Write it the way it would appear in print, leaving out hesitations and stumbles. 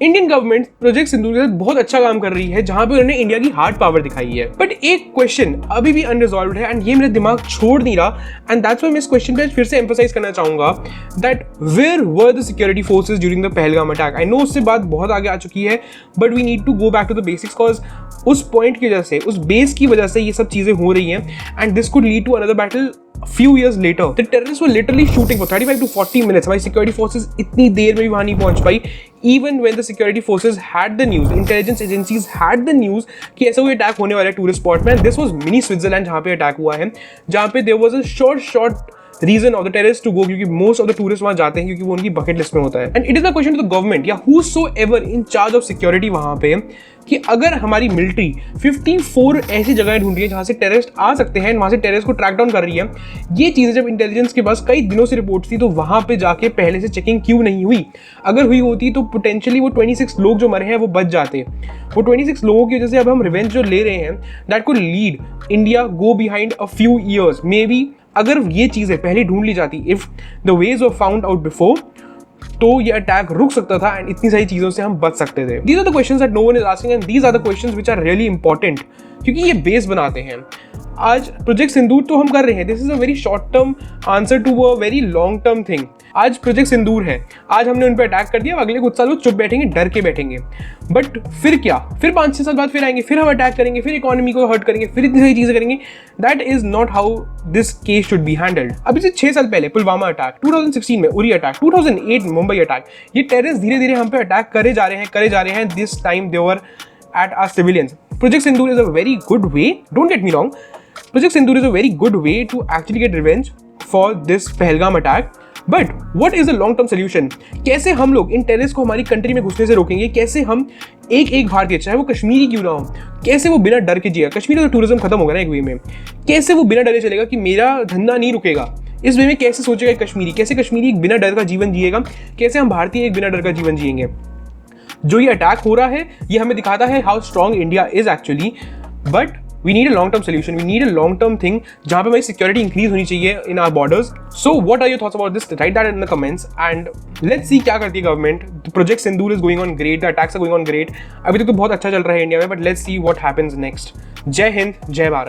Indian government project सिंदूर के साथ बहुत अच्छा काम कर रही है, जहां पे उन्होंने इंडिया की हार्ड पावर दिखाई है। बट एक क्वेश्चन अभी भी अनरिजॉल्व्ड है एंड ये मेरा दिमाग छोड़ नहीं रहा, एंड दैट्स व्हाई मैं इस क्वेश्चन पे फिर से एम्फसाइज करना चाहूंगा that where were the security forces during the Pahalgam attack. I know उससे बात बहुत आगे आ चुकी है, but we need to go back to the basics, cause उस पॉइंट की वजह से, उस बेस की वजह से ये सब चीजें हो रही हैं and this could lead to another battle few years later. The terrorists were literally shooting for 35 to 40 minutes. हमारी security forces इतनी देर में भी वहां नहीं पहुंच पाई. Even when the security forces had the news, intelligence agencies had the news कि ऐसा कोई अटैक होने वाला है टूरिस्ट स्पॉट में. This was mini Switzerland जहाँ पे अटैक हुआ है, जहाँ पे there was a short reason of the terrorist to go, क्योंकि मोस्ट ऑफ द टूरिस्ट वहां जाते हैं क्योंकि वो उनकी बकेट लिस्ट में होता है. And it is the question to the government या whosoever in charge of security वहां पे कि अगर हमारी मिलिट्री 54 ऐसी जगहें ढूंढ रही है जहां से टेररिस्ट आ सकते हैं, वहां से टेररिस्ट को ट्रैक डाउन कर रही है, ये चीजें जब इंटेलिजेंस के पास कई दिनों से रिपोर्ट थी, तो वहां पे जाके पहले से चेकिंग क्यों नहीं हुई? अगर हुई होती तो पोटेंशियली वो 26 लोग जो मरे हैं वो बच जाते. वो 26 लोगों की वजह से अब हम रिवेंज जो ले रहे हैं, that could lead India go behind a few years may be. अगर ये चीजें पहले ढूंढ ली जाती, if the ways were found out before, तो ये अटैक रुक सकता था एंड इतनी सारी चीजों से हम बच सकते थे. These are the questions that no one is asking and these are the questions which are really important, क्योंकि ये बेस बनाते हैं. आज प्रोजेक्ट सिंदूर तो हम कर रहे हैं, this is a very short term answer to a very long term thing. आज प्रोजेक्ट सिंदूर है, आज हमने उन पर अटैक कर दिया, अगले कुछ साल वो चुप बैठेंगे, डर के बैठेंगे. बट फिर क्या? फिर 5-6 साल बाद फिर आएंगे, फिर हम अटैक करेंगे, फिर इकोनॉमी को हर्ट करेंगे, फिर इतनी सारी चीजें करेंगे. That is not how this case should be handled. अभी से 6 साल पहले पुलवामा अटैक, 2016 में उरी अटैक, 2008 मुंबई अटैक, ये टेररिस्ट धीरे धीरे हम पे अटैक करे जा रहे हैं. This time they were at our civilians. Project Sindoor is a very good way, don't get me wrong, Project Sindoor is a very good way to actually get revenge for this Pahalgam attack. But what is the long term solution? कैसे हम लोग इन terrorist को हमारी country में घुसने से रोकेंगे? कैसे हम एक भारतीय, चाहे वो कश्मीरी क्यों ना हो, कैसे वो बिना डर के जिएगा? कश्मीर का टूरिज्म खत्म होगा ना एक वे में. कैसे वो बिना डरे चलेगा कि मेरा धंधा नहीं रुकेगा? इस वे में कैसे सोचेगा कश्मीरी? कैसे कश्मीरी एक बिना डर का जीवन जिएगा? कैसे हम भारतीय एक बिना डर का जीवन जिएंगे? जो ये अटैक हो रहा है, ये हमें दिखाता है how strong India is actually. But we need a long term solution, we need a long term thing जहां पे हमारी सिक्योरिटी इंक्रीज होनी चाहिए in our borders. So what are your thoughts about this? Write that in the comments and let's see क्या करती है government. Project Sindoor is going on great, the attacks are going on great. अभी तक तो बहुत अच्छा चल रहा है इंडिया में, but let's see what happens next. जय हिंद, जय भारत.